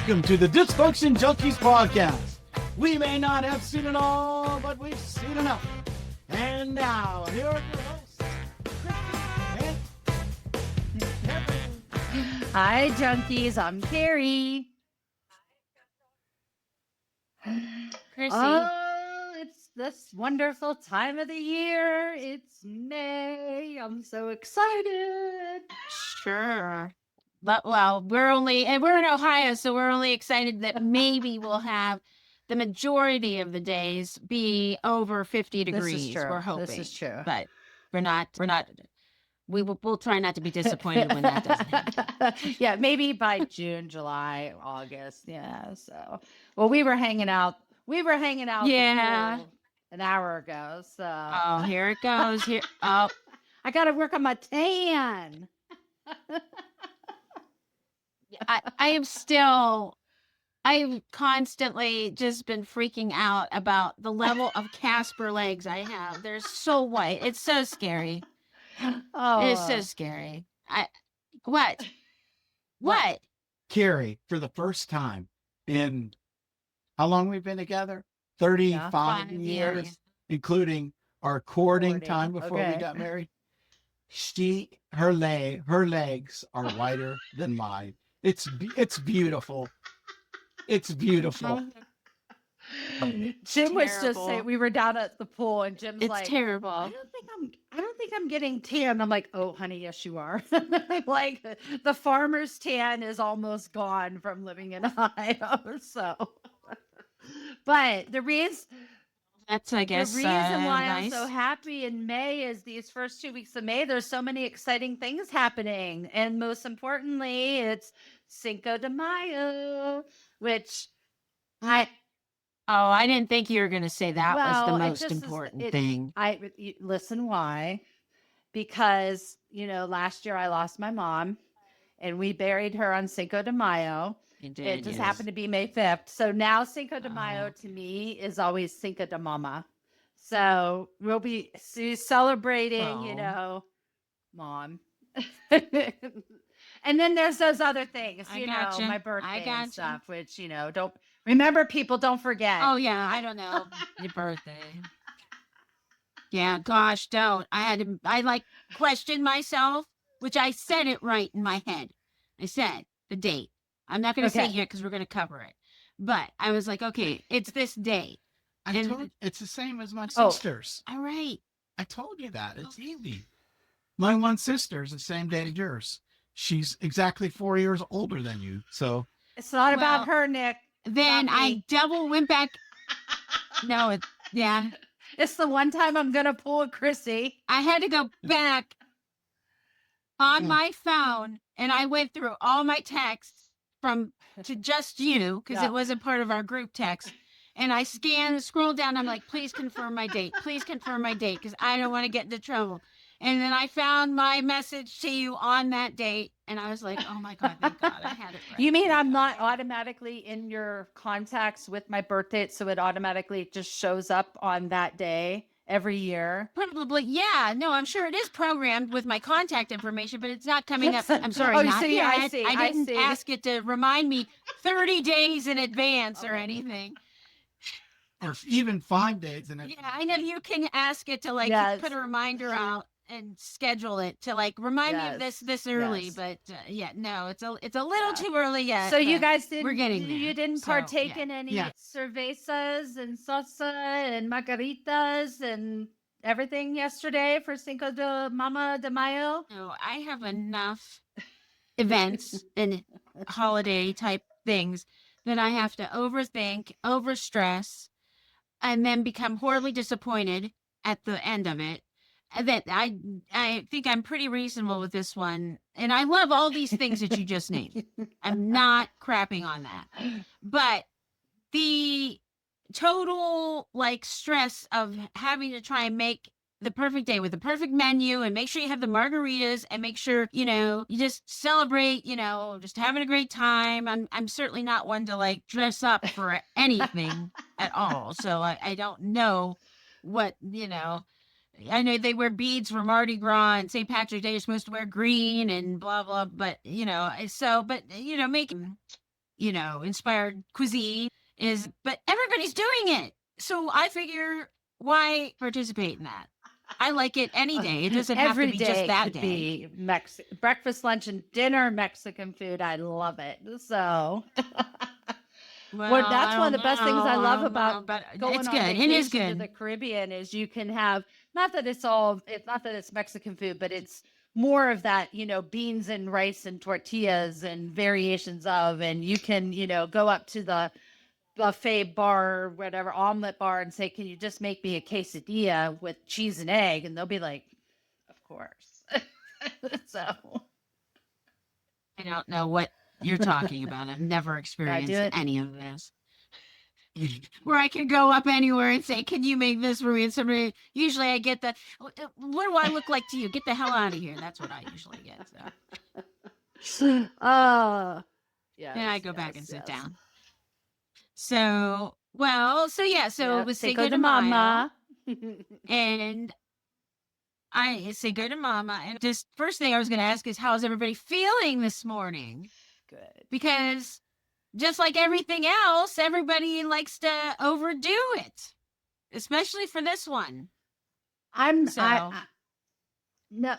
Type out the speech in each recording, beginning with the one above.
Welcome to the Dysfunction Junkies podcast. We may not have seen it all, but we've seen enough. And now, here are your hosts, Kristen and Kevin. Hi, junkies. I'm Carrie. Chrissy. Oh, it's this wonderful time of the year. It's May. I'm so excited. Sure. But, well, we're in Ohio, so we're only excited that maybe we'll have the majority of the days be over 50 degrees. This is true. We're hoping. This is true. But we'll try not to be disappointed when that doesn't happen. Yeah, maybe by June, July, August. Yeah. So, well, we were hanging out. Yeah. Before an hour ago. So. Oh, here it goes. Here. Oh, I got to work on my tan. I've constantly just been freaking out about the level of Casper legs I have. They're so white. It's so scary. Oh, It's so scary. What? Carrie, for the first time in how long we've been together? 35 5 years, years. including our courting Courting, time before we okay. got married. Her legs are whiter than mine. It's beautiful. It's beautiful. Jim was just terrible. saying we were down at the pool and Jim's It's like, terrible. I don't think I'm getting tan. I'm like, oh, honey, yes, you are. Like the farmer's tan is almost gone from living in Ohio. So, but the reason I guess, why I'm nice. so happy in May is these first 2 weeks of May, there's so many exciting things happening. And most importantly, it's Cinco de Mayo, which I didn't think you were going to say that was the most important thing. Listen why. Because, last year I lost my mom and we buried her on Cinco de Mayo. It just happened to be May 5th. So now Cinco de Mayo to me is always Cinco de Mama. So we'll be celebrating, mom. And then there's those other things, gotcha. my birthday I and gotcha. stuff, which, don't remember, people, don't forget. Oh, yeah, I don't know. Your birthday. Yeah, gosh, don't. I questioned myself, which I said it right in my head. I said the date. I'm not going to say here because we're going to cover it. But I was like, okay, it's this date. It's the same as my sisters. All right. I told you that. It's easy. My one sister is the same date as yours. She's exactly 4 years older than you. So It's not about her, Nick. Then about I me. double went back. No, yeah. It's the one time I'm going to pull a Chrissy. I had to go back on my phone and I went through all my texts to just you because it wasn't part of our group text. And I scrolled down. I'm like, please confirm my date. Please confirm my date because I don't want to get into trouble. And then I found my message to you on that date. And I was like, oh my God, thank God I had it right. You mean I'm not automatically in your contacts with my birthday, so it automatically just shows up on that day every year? Probably, yeah. No, I'm sure it is programmed with my contact information, but it's not coming up. I'm sorry, Oh, not see, yet. I see, I didn't see. ask it to remind me 30 days in advance or anything. or even 5 days in Yeah, I know you can ask it to Yes. put a reminder out and schedule it to remind me of this early. Yes. But no, it's a little too early yet. So you but guys didn't. we're getting there. You didn't So, partake yeah. in any Yeah. cervezas and salsa and margaritas and everything yesterday for Cinco de Mama de Mayo. No, I have enough events and holiday type things that I have to overthink, overstress, and then become horribly disappointed at the end of it. And that I think I'm pretty reasonable with this one. And I love all these things that you just named. I'm not crapping on that. But the total stress of having to try and make the perfect day with the perfect menu and make sure you have the margaritas and make sure, you just celebrate, just having a great time. I'm certainly not one to dress up for anything at all. So I don't know what, I know they wear beads for Mardi Gras and St. Patrick's Day, you're supposed to wear green and blah, blah, but, making, inspired cuisine but everybody's doing it. So I figure, why participate in that? I like it any day. It doesn't have to be just that could day. Be breakfast, lunch, and dinner Mexican food. I love it. So Well, that's one of the best things I love about but going it's on good. It vacation is to good. the Caribbean is you can have not that it's Mexican food, but it's more of that, beans and rice and tortillas and variations of, and you can, go up to the buffet bar, or whatever, omelet bar, and say, "Can you just make me a quesadilla with cheese and egg?" And they'll be like, "Of course." So I don't know what you're talking about. I've never experienced any of this. Where I can go up anywhere and say, "Can you make this for me?" And somebody, usually I get the, "What do I look like to you? Get the hell out of here." That's what I usually get. So. Yeah. And I go back and sit down. So, it was Cinco de Mama. And I Cinco de Mama. And just first thing I was going to ask is, how's everybody feeling this morning? Good. Because just like everything else, everybody likes to overdo it, especially for this one. No,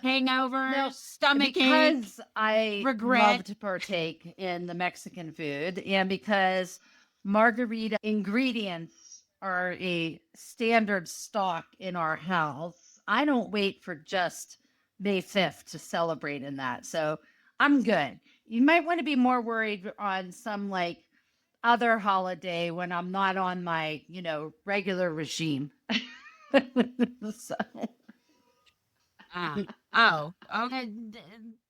hangover, stomach because ache, I regret. love to partake in the Mexican food, and because margarita ingredients are a standard stock in our house, I don't wait for just May 5th to celebrate in that. So I'm good. You might want to be more worried on some other holiday when I'm not on my, regular regime. So. Okay.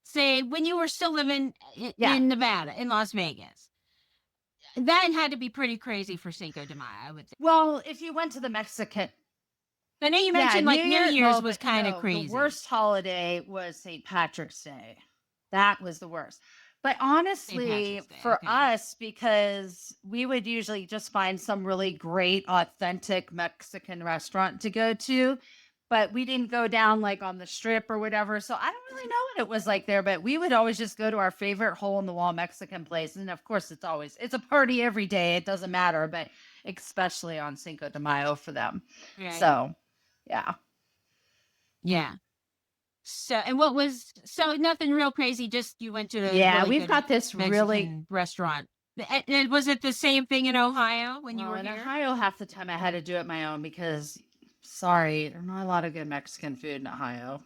Say when you were still living in Nevada, in Las Vegas, that had to be pretty crazy for Cinco de Mayo, I would think. Well, if you went to the Mexican, I know you mentioned New Year's was kind of crazy. The worst holiday was St. Patrick's Day. That was the worst. But honestly, for us, because we would usually just find some really great, authentic Mexican restaurant to go to, but we didn't go down on the strip or whatever. So I don't really know what it was like there, but we would always just go to our favorite hole in the wall Mexican place. And of course, it's a party every day. It doesn't matter, but especially on Cinco de Mayo for them. Right. So, yeah. Yeah. So, and nothing real crazy, just you went to we've got this Mexican really restaurant. And was it the same thing in Ohio when you were in here? Ohio, half the time I had to do it my own because, sorry, there's not a lot of good Mexican food in Ohio.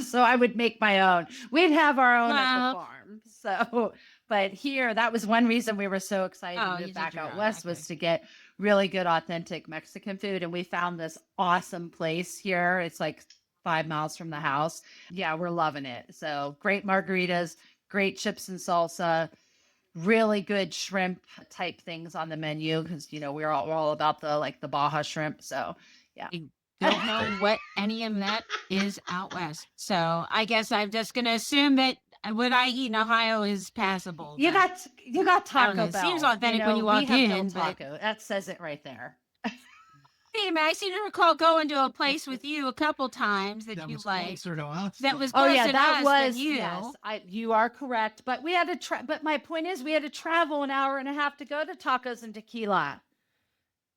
So I would make my own. We'd have our own at the farm. So, but here, that was one reason we were so excited to move back out west was to get really good, authentic Mexican food. And we found this awesome place here. It's 5 miles from the house. Yeah, we're loving it. So great margaritas, great chips and salsa, really good shrimp type things on the menu because we're all about the Baja shrimp. So yeah. I don't know what any of that is out west. So I guess I'm just gonna assume that what I eat in Ohio is passable. You got Taco Bell. It seems authentic when you walk in. Taco. That says it right there. Hey, man, I seem to recall going to a place with you a couple times that you liked. That was closer to us than you. Yes, you are correct. But we had to but my point is we had to travel an hour and a half to go to Tacos and Tequila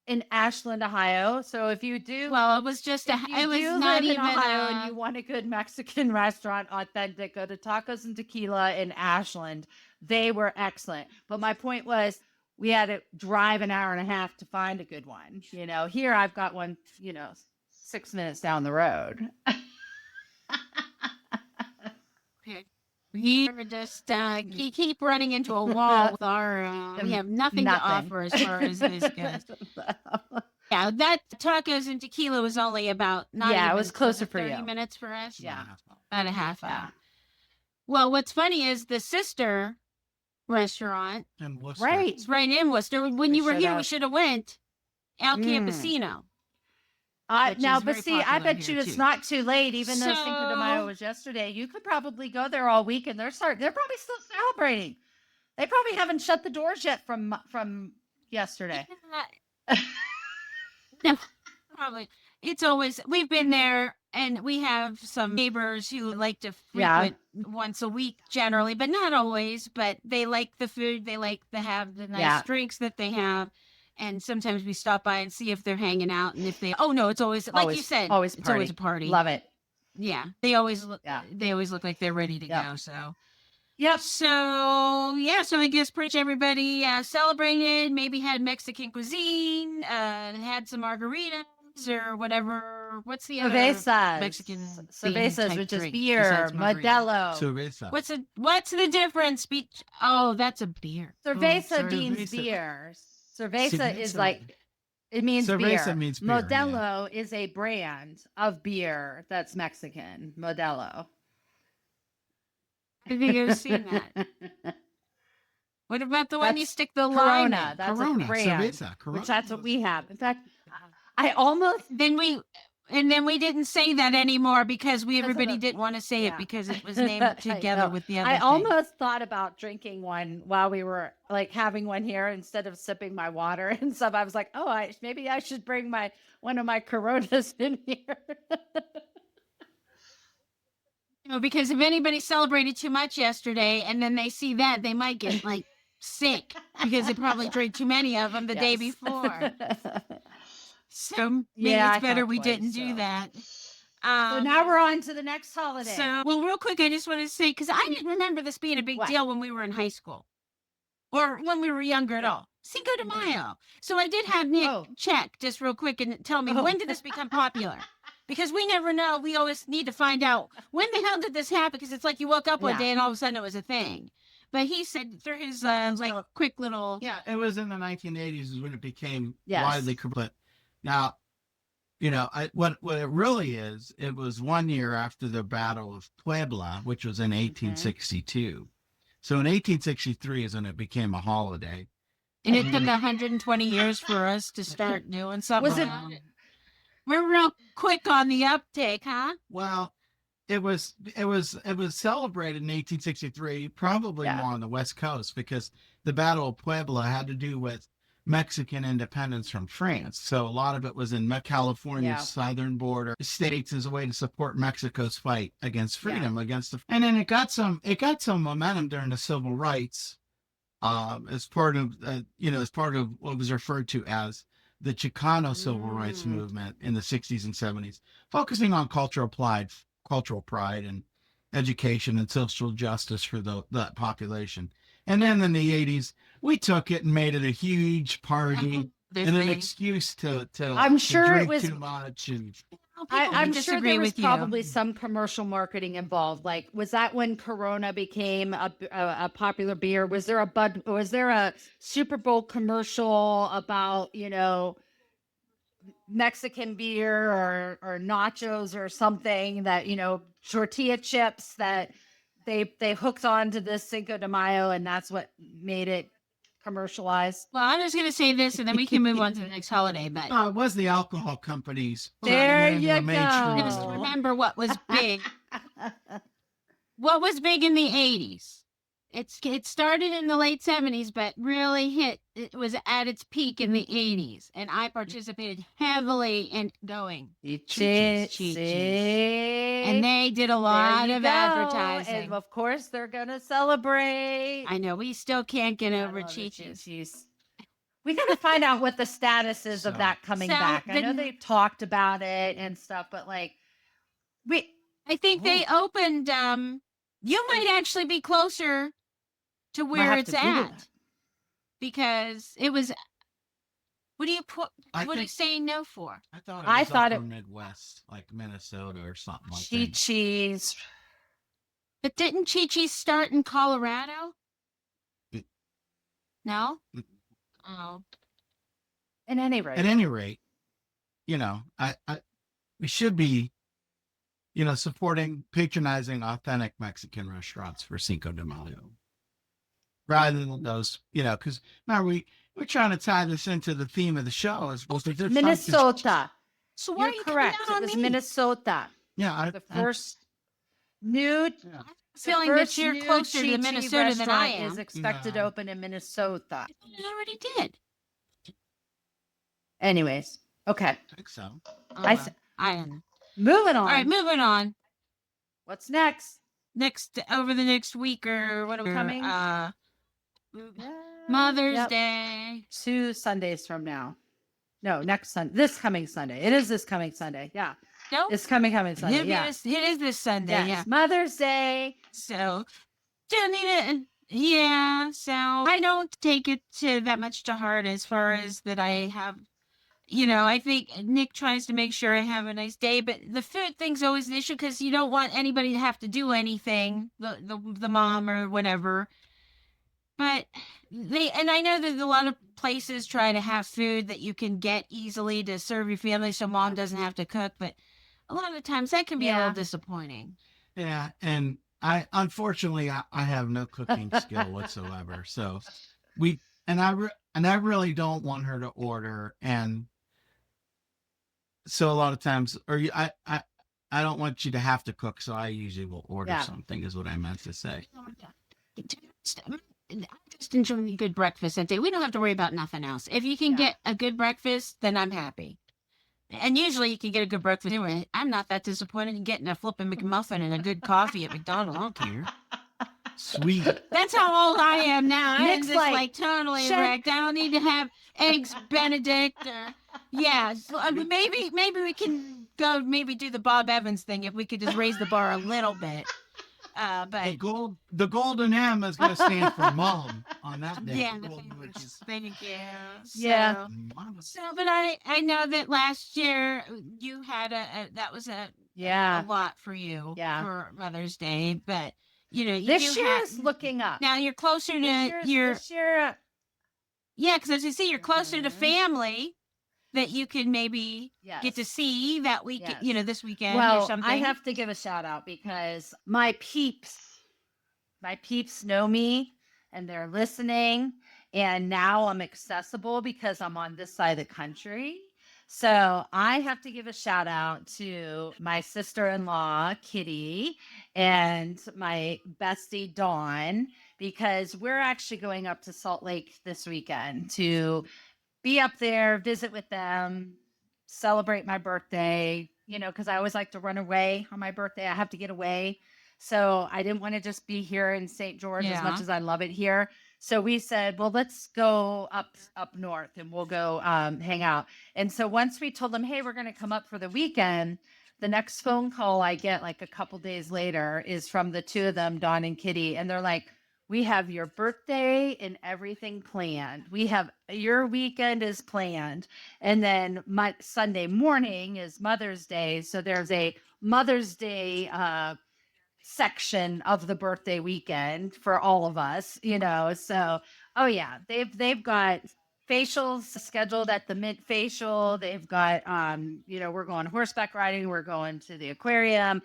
in Ashland, Ohio. So if you do, it was just it was not even Ohio and you want a good Mexican restaurant, authentic, go to Tacos and Tequila in Ashland. They were excellent. But my point was, we had to drive an hour and a half to find a good one. Here I've got one, 6 minutes down the road. Okay. We just keep running into a wall with our, we have nothing to offer as far as this goes. Yeah, that Tacos and Tequila was only about it was closer for 30 minutes for us. Yeah. About a half hour. Well, what's funny is the sister restaurant. Right. It's right in Worcester. When you were here, we should have went El Campesino. I bet you it's not too late, even though Cinco de Mayo was yesterday. You could probably go there all week, and they're probably still celebrating. They probably haven't shut the doors yet from yesterday. No, probably. It's always, we've been there And we have some neighbors who like to Yeah. frequent once a week generally, but not always. But they like the food. They like to have the nice Yeah. drinks that they have. And sometimes we stop by and see if they're hanging out. And if they, oh no, it's always, like you said, always it's always a party. Love it. Yeah. They always look, Yeah. they always look like they're ready to Yep. go. So, Yep. so yeah, so I guess pretty much everybody celebrated, maybe had Mexican cuisine, had some margaritas or whatever. What's the other Cervezas. Mexican Cervezas, type which is drink beer. besides margarita? Modelo. Cerveza. What's the difference? Oh, that's a beer. Cerveza Oh, means Cerveza. beer. Cerveza is Cerveza. like, it means Cerveza beer. means beer, yeah. Modelo is a brand of beer that's Mexican. Modelo. I think I've seen that. What about the one you That's stick the lime Corona. in? That's Corona. a brand. Cerveza. Corona. Which that's what we have. In fact, I almost Then we didn't say that anymore because everybody didn't want to say yeah. it because it was named together know. with the other I thing. almost thought about drinking one while we were like having one here instead of sipping my water and stuff. I was like, oh, maybe I should bring one of my Coronas in here. Because if anybody celebrated too much yesterday and then they see that, they might get like sick because they probably drank too many of them the day before. So maybe I it's better thought we twice, didn't do so. that. So now we're on to the next holiday. So, well, real quick, I just want to say, because I didn't remember this being a big What? deal when we were in high school or when we were younger at all. Cinco de Mayo. So I did have Nick check just real quick and tell me, when did this become popular? Because we never know. We always need to find out, when the hell did this happen? Because it's like you woke up one day and all of a sudden it was a thing. But he said through his quick little... Yeah, it was in the 1980s is when it became Yes. widely complete. Now, what it really is, it was 1 year after the Battle of Puebla, which was in 1862. So in 1863 is when it became a holiday. And it took 120 years for us to start doing something. Was it- about it. We're real quick on the uptake, huh? Well, it was celebrated in 1863, probably more on the West Coast, because the Battle of Puebla had to do with Mexican independence from France. So a lot of it was in California's southern border states as a way to support Mexico's fight against freedom, and then it got some momentum during the civil rights, as part of what was referred to as the Chicano civil rights movement in the 60s and 70s, focusing on cultural pride and education and social justice for that population. And then in the 80s, we took it and made it a huge party and an excuse to I'm sure drink it was too much. And I'm sure there was probably some commercial marketing involved. Like, was that when Corona became a popular beer? Was there a Super Bowl commercial about, Mexican beer or nachos or something that, tortilla chips that they hooked on to this Cinco de Mayo, and that's what made it commercialized? Well, I'm just going to say this, and then we can move on to the next holiday. But it was the alcohol companies. There you go. Just remember what was big. What was big in the 80s? It started in the late 70s, but really it was at its peak in the 80s. And I participated heavily in going. Chi-Chi's. And they did a lot of advertising. And of course, they're going to celebrate. I know. We still can't get over Chi-Chi's. We got to find out what the status is of that coming back. I know they've talked about it and stuff, but I think they opened, you might actually be closer to where it's at, because it was. What do you saying no for? I thought it was Midwest, like Minnesota or something like that. Chi-Chi's. But didn't Chi-Chi's start in Colorado? No. Oh. At any rate, we should be, supporting, patronizing authentic Mexican restaurants for Cinco de Mayo, rather than those, because remember we're trying to tie this into the theme of the show as well. Minnesota. So why are you correct? Coming out It was on me? Minnesota. Yeah, The first new. Yeah. Feeling that you're closer to Minnesota than I am. Is expected to open in Minnesota. It already did. Anyways, okay. I think so. I don't know. Moving on. All right, moving on. What's next? Over the next week or whatever. Coming? Mother's Day. 2 Sundays from now. No, next Sunday. This coming Sunday. It is this coming Sunday. Yeah. No, it's coming Sunday. Yeah. It is this Sunday. Yes. Yeah. Mother's Day. So, don't need it. Yeah. So I don't take it that much to heart as far as that I have. I think Nick tries to make sure I have a nice day, but the food thing's always an issue because you don't want anybody to have to do anything, the mom or whatever. But and I know that a lot of places try to have food that you can get easily to serve your family so mom doesn't have to cook, but a lot of times that can be a little disappointing. Yeah, and unfortunately I have no cooking skill whatsoever. So I really don't want her to order, and so a lot of times, I don't want you to have to cook, so I usually will order something, is what I meant to say. I just enjoy a good breakfast that day. We don't have to worry about nothing else. If you can get a good breakfast, then I'm happy. And usually you can get a good breakfast anyway. I'm not that disappointed in getting a flipping McMuffin and a good coffee at McDonald's. I don't care. Sweet. That's how old I am now. Nick's I'm just like totally wrecked. I don't need to have eggs Benedict. So maybe we can go do the Bob Evans thing if we could just raise the bar a little bit. But the golden M is going to stand for mom on that day. Yeah, thank you. Yeah. So, but I know that last year you had that was a lot for you for Mother's Day, but this year is looking up. Now you're closer to this year. Yeah, because as you see, you're closer to family that you can maybe get to see that week, this weekend or something. I have to give a shout out because my peeps know me and they're listening, and now I'm accessible because I'm on this side of the country. So I have to give a shout out to my sister-in-law, Kitty, and my bestie, Dawn, because we're actually going up to Salt Lake this weekend to be up there, visit with them, celebrate my birthday, because I always like to run away on my birthday. I have to get away. So I didn't want to just be here in St. George as much as I love it here. So we said, well, let's go up north and we'll go hang out. And so once we told them, hey, we're going to come up for the weekend, the next phone call I get like a couple days later is from the two of them, Dawn and Kitty. And they're like, we have your birthday and everything planned. Your weekend is planned. And then my Sunday morning is Mother's Day. So there's a Mother's Day section of the birthday weekend for all of us, So, they've got facials scheduled at the Mint Facial. They've got, we're going horseback riding. We're going to the aquarium.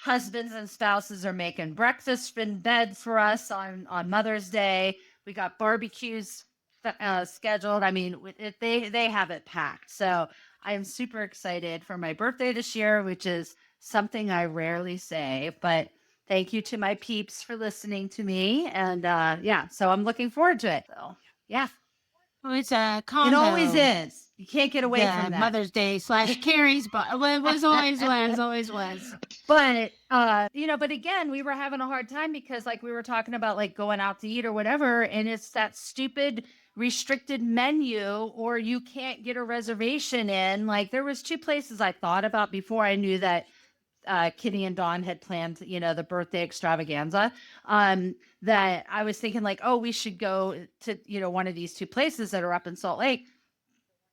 Husbands and spouses are making breakfast in bed for us on Mother's Day. We got barbecues scheduled. I mean, they have it packed. So I am super excited for my birthday this year, which is something I rarely say, but thank you to my peeps for listening to me. And so I'm looking forward to it. So yeah. Well, it's a combo. It always is. You can't get away from that. Mother's Day / Carrie's, but it was always was. But, but again, we were having a hard time because like we were talking about like going out to eat or whatever. And it's that stupid restricted menu, or you can't get a reservation in. Like there was 2 places I thought about before I knew that Kitty and Dawn had planned, the birthday extravaganza, that I was thinking like, oh, we should go to, one of these 2 places that are up in Salt Lake.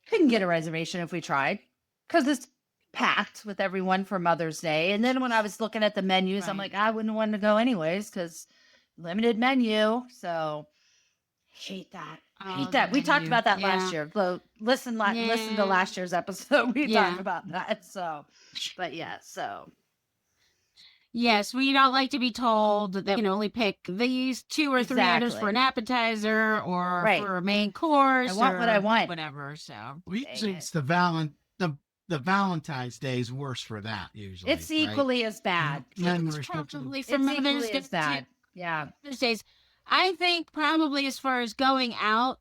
Couldn't get a reservation if we tried because it's packed with everyone for Mother's Day. And then when I was looking at the menus, I'm like, I wouldn't want to go anyways because limited menu. So hate that. We talked about that last year. So listen to last year's episode. We talked about that. So, but so. Yes, we don't like to be told that we can only pick these 2 or 3 items for an appetizer or for a main course. I want what I want. Whatever. So usually it's the Valentine's Day is worse for that. Usually it's equally as bad. It's probably for Mother's Day. Bad. Yeah, Mother's Days. I think probably as far as going out,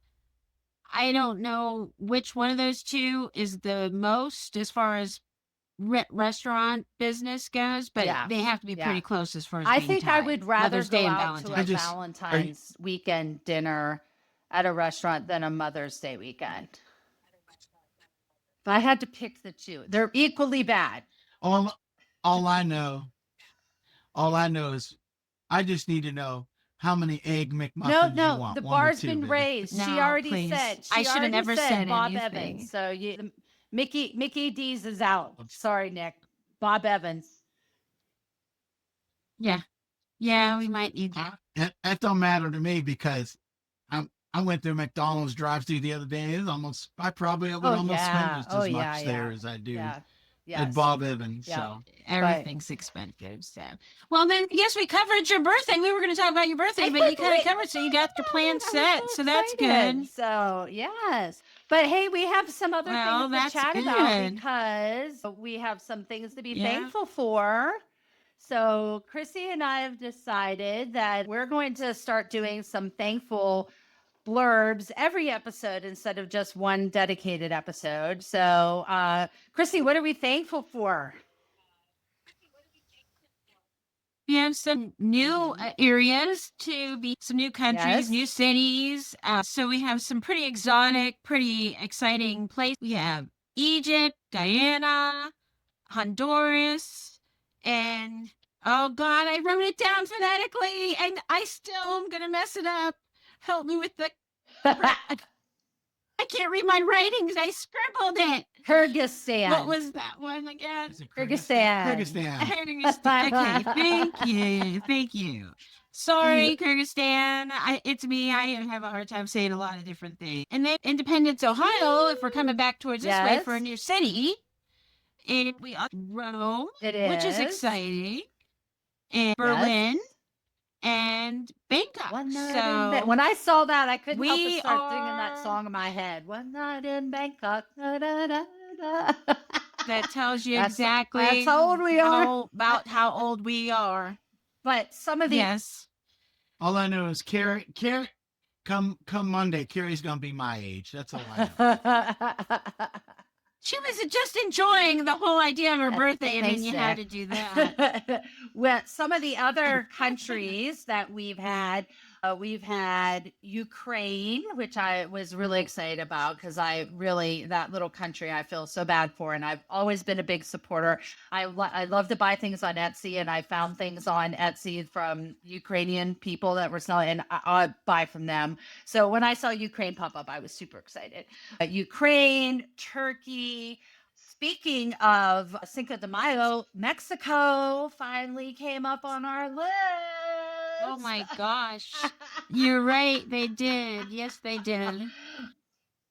I don't know which one of those 2 is the most as far as restaurant business goes, but Yeah. they have to be Yeah. pretty close as far as I being think I tied. would rather Mother's go Day and out to a Valentine's. Valentine's weekend dinner at a restaurant than a Mother's Day weekend. If I had to pick the two, they're equally bad. All I know is I just need to know how many egg McMuffins you No, want. the One or bar's two, been baby. raised. She No, already please. said. I should have never said Bob anything. Evans. So Mickey D's is out. Sorry, Nick. Bob Evans. Yeah. Yeah, we might need That don't matter to me because I went through McDonald's drive-through the other day. It was almost I probably would almost spend just as much there as I do at Bob Evans. So everything's expensive. So, well, then I guess we covered your birthday. We were going to talk about your birthday, but you kind of covered, so you got your plan set. So that's good. So yes, but hey, we have some other things to chat about because we have some things to be thankful for. So Chrissy and I have decided that we're going to start doing some thankful blurbs every episode instead of just one dedicated episode. So, Chrissy, what are we thankful for? We have some new areas to be, some new countries, new cities. So we have some pretty exotic, pretty exciting places. We have Egypt, Guyana, Honduras, and oh God, I wrote it down phonetically and I still am going to mess it up. Help me with the... I can't read my writings. I scribbled it. Kyrgyzstan. What was that one again? Kyrgyzstan. Okay, thank you. Sorry, Kyrgyzstan. It's me. I have a hard time saying a lot of different things. And then Independence, Ohio, if we're coming back towards this way for a new city. And we are Rome, which is exciting. And Berlin. And Bangkok. When I saw that, I couldn't help but start singing that song in my head. One night in Bangkok. Da, da, da, da. That tells you exactly that's how old we are. About how old we are. But some of the all I know is Carrie. Come Monday, Carrie's gonna be my age. That's all I know. She was just enjoying the whole idea of her birthday, and then you had to do that. Well, some of the other countries that we've had Ukraine, which I was really excited about because that little country I feel so bad for, and I've always been a big supporter. I love to buy things on Etsy, and I found things on Etsy from Ukrainian people that were selling, and I buy from them. So when I saw Ukraine pop up, I was super excited. Ukraine, Turkey. Speaking of Cinco de Mayo, Mexico finally came up on our list. Oh my gosh. You're right. They did. Yes, they did.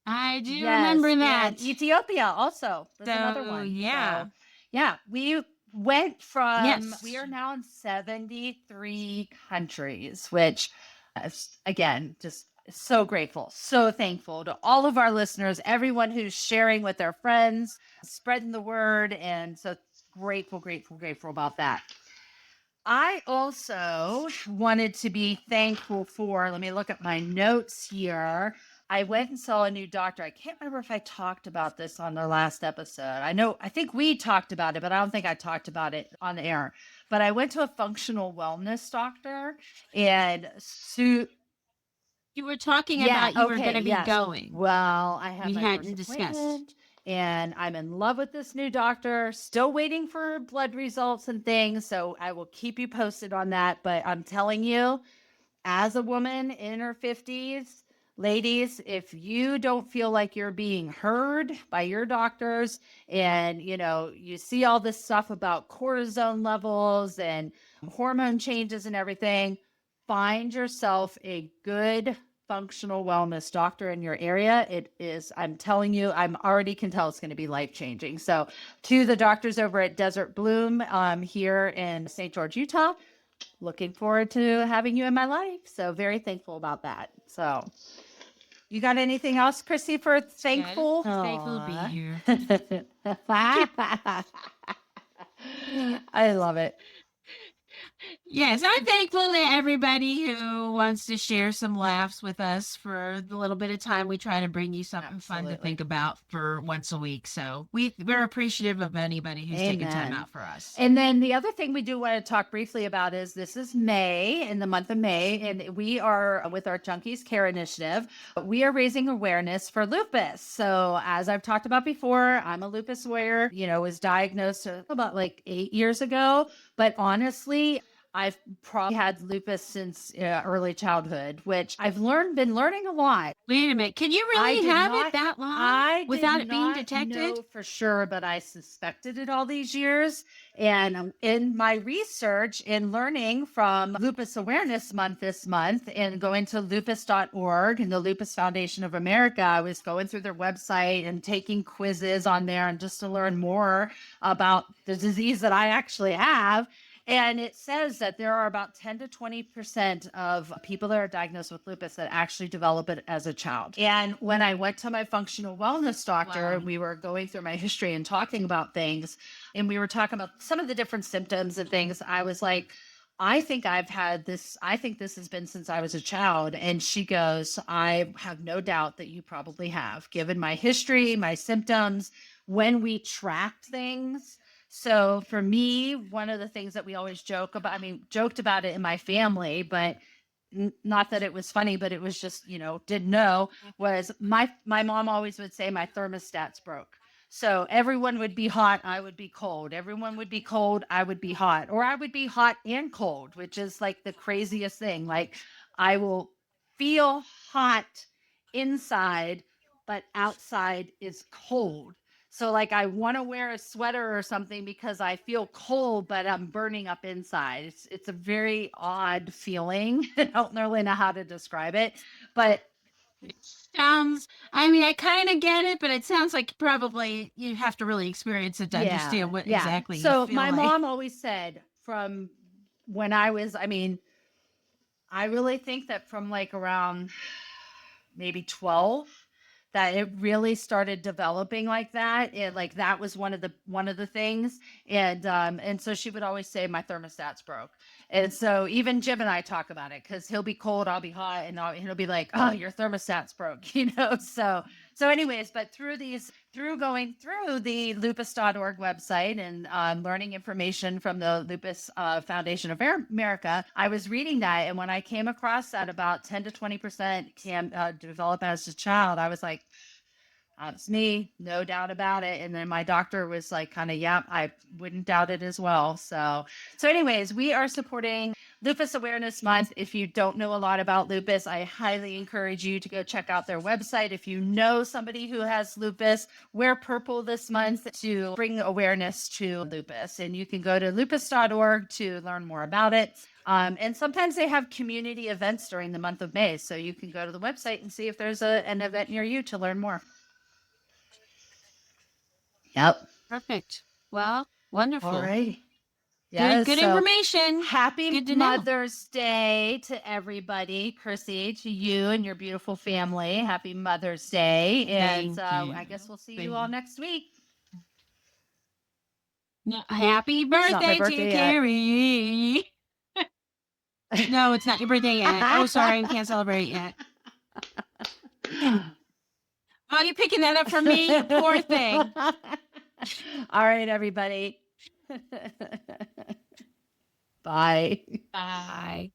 I do remember that. And Ethiopia also. That's another one. Yeah. So, yeah. We went from, we are now in 73 countries, which, again, just so grateful, so thankful to all of our listeners, everyone who's sharing with their friends, spreading the word. And so grateful about that. I also wanted to be thankful for, let me look at my notes here. I went and saw a new doctor. I can't remember if I talked about this on the last episode. I think we talked about it, but I don't think I talked about it on the air. But I went to a functional wellness doctor, and you were talking about you were going to be going. Well, I have we hadn't discussed. And I'm in love with this new doctor, still waiting for blood results and things. So I will keep you posted on that. But I'm telling you, as a woman in her 50s, ladies, if you don't feel like you're being heard by your doctors and, you see all this stuff about cortisone levels and hormone changes and everything, find yourself a good functional wellness doctor in your area. It is, I'm telling you, I'm already can tell it's going to be life-changing. So to the doctors over at Desert Bloom here in St. George, Utah, looking forward to having you in my life. So very thankful about that. So you got anything else, Chrissy, for thankful? Thankful to be here. I love it. Yes, I'm thankful to everybody who wants to share some laughs with us for the little bit of time we try to bring you something fun to Absolutely. think about for once a week. So we're appreciative of anybody who's taking time Amen. out for us. And then the other thing we do want to talk briefly about is this is May, in the month of May, and we are with our Junkies Care Initiative. We are raising awareness for lupus. So as I've talked about before, I'm a lupus warrior, was diagnosed about like 8 years ago. But honestly, I've probably had lupus since early childhood, which been learning a lot. Wait a minute. Can you I really did have not- it that long I without did it being not detected? know for sure, but I suspected it all these years. And in my research and learning from Lupus Awareness Month this month and going to lupus.org and the Lupus Foundation of America, I was going through their website and taking quizzes on there and just to learn more about the disease that I actually have. And it says that there are about 10 to 20% of people that are diagnosed with lupus that actually develop it as a child. And when I went to my functional wellness doctor, and we were going through my history and talking about things, and we were talking about some of the different symptoms and things, I was like, I think I've had this. I think this has been since I was a child. And she goes, I have no doubt that you probably have, given my history, my symptoms, when we tracked things. So for me, one of the things that we always joked about it in my family, but not that it was funny, but it was just, didn't know, was my mom always would say my thermostat's broke. So everyone would be hot, I would be cold. Everyone would be cold, I would be hot. Or I would be hot and cold, which is like the craziest thing. Like I will feel hot inside, but outside is cold. So like I want to wear a sweater or something because I feel cold, but I'm burning up inside. It's a very odd feeling. I don't really know how to describe it, but I kind of get it, but it sounds like probably you have to really experience it to understand what exactly so you feel my like. mom always said from when I really think that from like around maybe 12 that it really started developing like that. And like that was one of the things. And so she would always say my thermostat's broke. And so even Jim and I talk about it because he'll be cold, I'll be hot, and he'll be like, "Oh, your thermostat's broke," So anyways, but through going through the lupus.org website and learning information from the Lupus Foundation of America, I was reading that, and when I came across that about 10 to 20% can develop as a child, I was like, it's me, no doubt about it. And then my doctor was like, kind of, yeah, I wouldn't doubt it as well. So anyways, we are supporting Lupus Awareness Month. If you don't know a lot about lupus, I highly encourage you to go check out their website. If you know somebody who has lupus, wear purple this month to bring awareness to lupus. And you can go to lupus.org to learn more about it. And sometimes they have community events during the month of May. So you can go to the website and see if there's an event near you to learn more. Yep. Perfect. Well, wonderful. All right. Yes, good information. Happy Mother's Day to everybody. Chrissy, to you and your beautiful family. Happy Mother's Day. And I guess we'll see you all next week. No, happy birthday to Carrie. No, it's not your birthday yet. Oh, sorry, I can't celebrate yet. Oh, you're picking that up from me, you poor thing. All right, everybody. Bye. Bye.